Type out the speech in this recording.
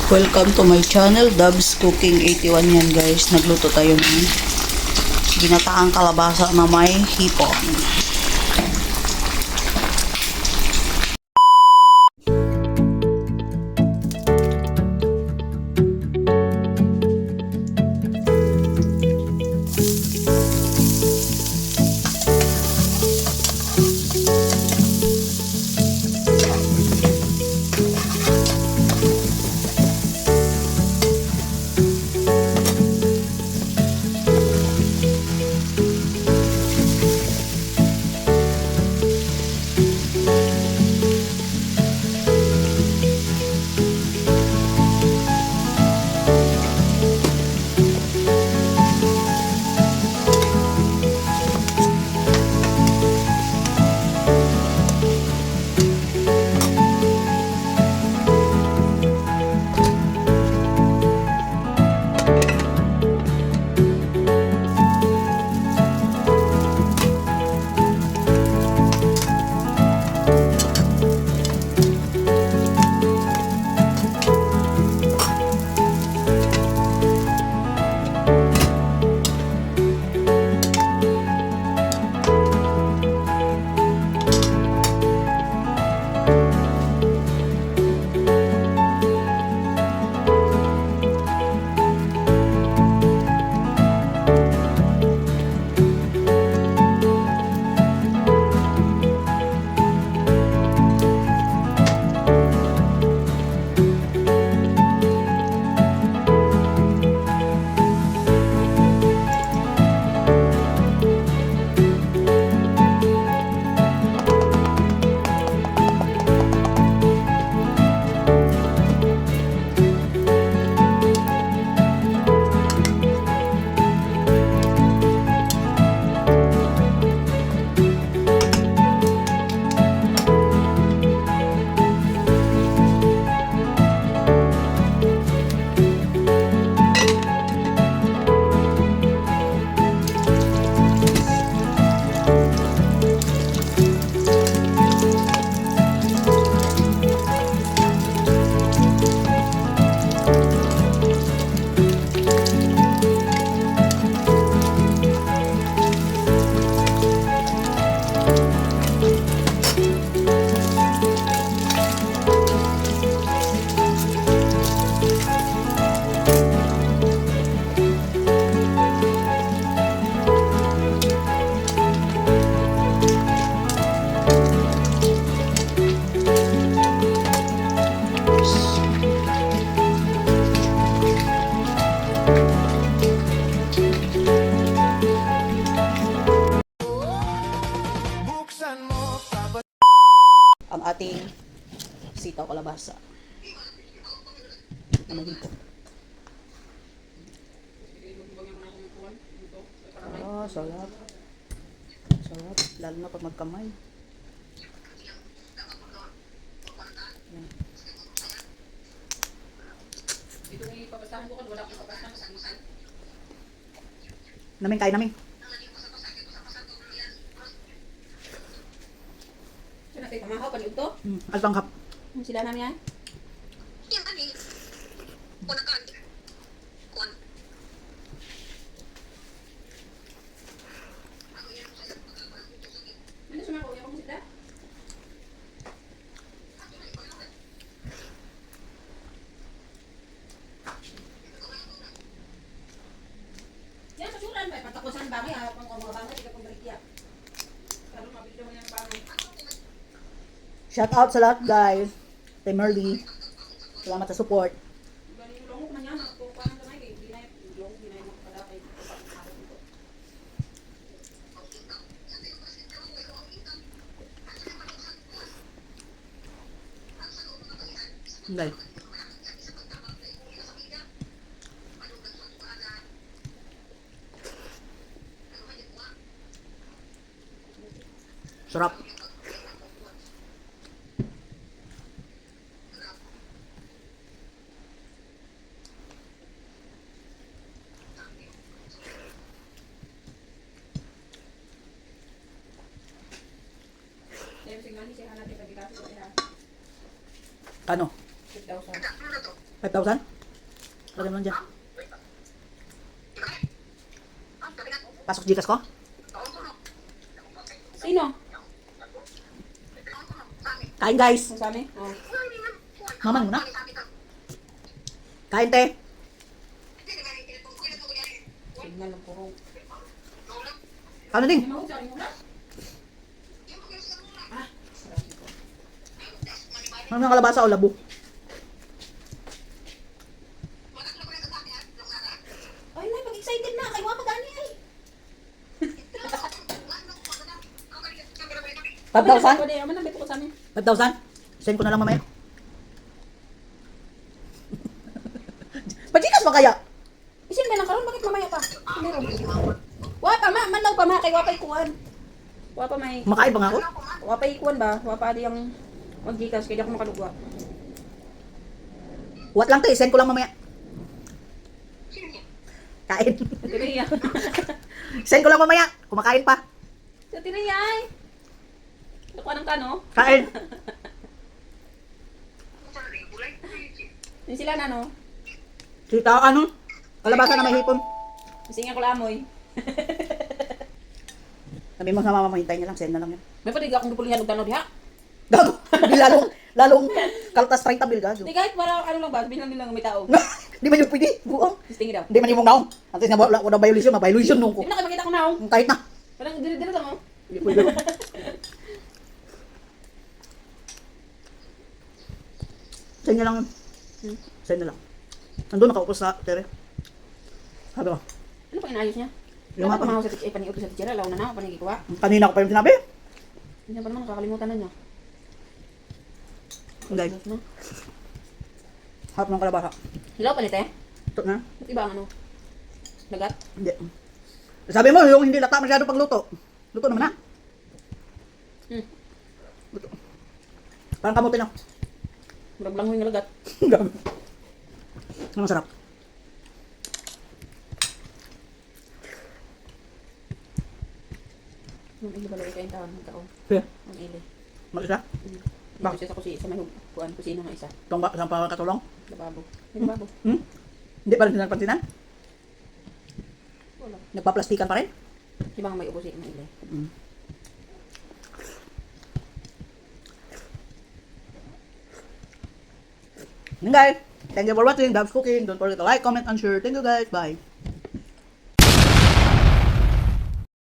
Welcome to my channel, Dubs Cooking 81 yan guys. Nagluto tayo ng ginataang kalabasa na may hipon. Ang ating sitaw kalabasa. Ano dito? Oh, sarap. Sarap. Lalo na pag magkamay. Yan. Namin, kain namin. Pamahaw pa ito? Alpanghap. Sila namin yan? Yan ani. Kuna kan. Kun. Ano sumako yung kung sila? Yan, susulan ba? Patakusan ba? May hapang mga bangay, ikaw pang balikya. Karoon mabili mo yung bangay. Shout out sa lahat guys. Kay Merly. Salamat sa support. Longok man yan. Kung paano ka na, hindi na yung makadakay. Guys. Sarap. Ano? 6,000. 5,000? Lagyan mo lang dyan. Pasok Gcash ko? Sino? Kain guys. Ang sabi? Oh. Maman muna. Kain te. Signal ng puro. Ano ding? Hindi mo sabi mo na? Ano ng kalabasa o labo? Ay, nay, pag-excited na. Kayo nga pag-ani ay. 5,000? Pwede, aman na, bito ko sa amin. 5,000? Send ko na lang mamaya. Pa-Gcash ba kaya? Isin ba lang karon? Bakit mamaya pa? Meron. Wapa, manlaw pa ma. Kay wapay kuwan. Wapa may... Makain ba nga ako? Wapay kuwan ba? Wapa di ang mag-Gcash. Kaya di ako makalugwa. What lang te, send ko lang mamaya. Kain. Sa tiriya. Send ko lang mamaya. Kumakain pa. Sa tiriya ay. Nakuha ng kano? Kain. Yung sila na no? Sita, ano? Kalabasa na may hipon. Kasi nga ko lamoy. Sabi mo sa mama mo, hintayin niya lang, send na lang yan. May pati akong dupulihan ng tanong diha. Gago. Di lalong kaltas 30 bil gago. Di kahit parang ano lang ba, bilang nilang may tao. Di man yung pwede, buong. Tingin daw. Di man yung mong naong. Antes na wala ko na violation, ma-violation nung ko. Hindi na kayo makita ko naong. Kahit na. Parang dire-dire lang oh. Di pwede. Send niya lang. Send na lang. Nandun nakaupo sa tere. Sabi ko, Ano pa inayos niya? Yung Dapat mga- pamahaw sa teacher, paniuto sa teacher, alaw na na, panigikuha. kanina ko pa yung sinabi. Hindi pa naman nakakalimutan na niya. Guys, No? harap ng kalabasa. Hilaw pa nito eh. Ito na. Ba't iba ang ano? Lagat? Hindi. Sabi mo, yung hindi lata masyado pagluto. Luto naman na. Hmm. Luto. Parang kamutin na. Murag lang yung lagat. Gabi. Ang masarap. Ang ili ba kayo taon ng taon? Kaya, Ang ili. mag-isa. Dito siya sa kusina, sa may kuan, kusina ng isa. Itong ba, isang pakatulong. Lababo. May lababo. Hmm? Hindi pa rin sinagpansinan. Wala. Nagpa-plastikan pa rin. Di ba nga may ubusin ng ili? Mm. Yun guys, thank you for watching Dabs Cooking. Don't forget to like, comment, and share. Thank you guys. Bye.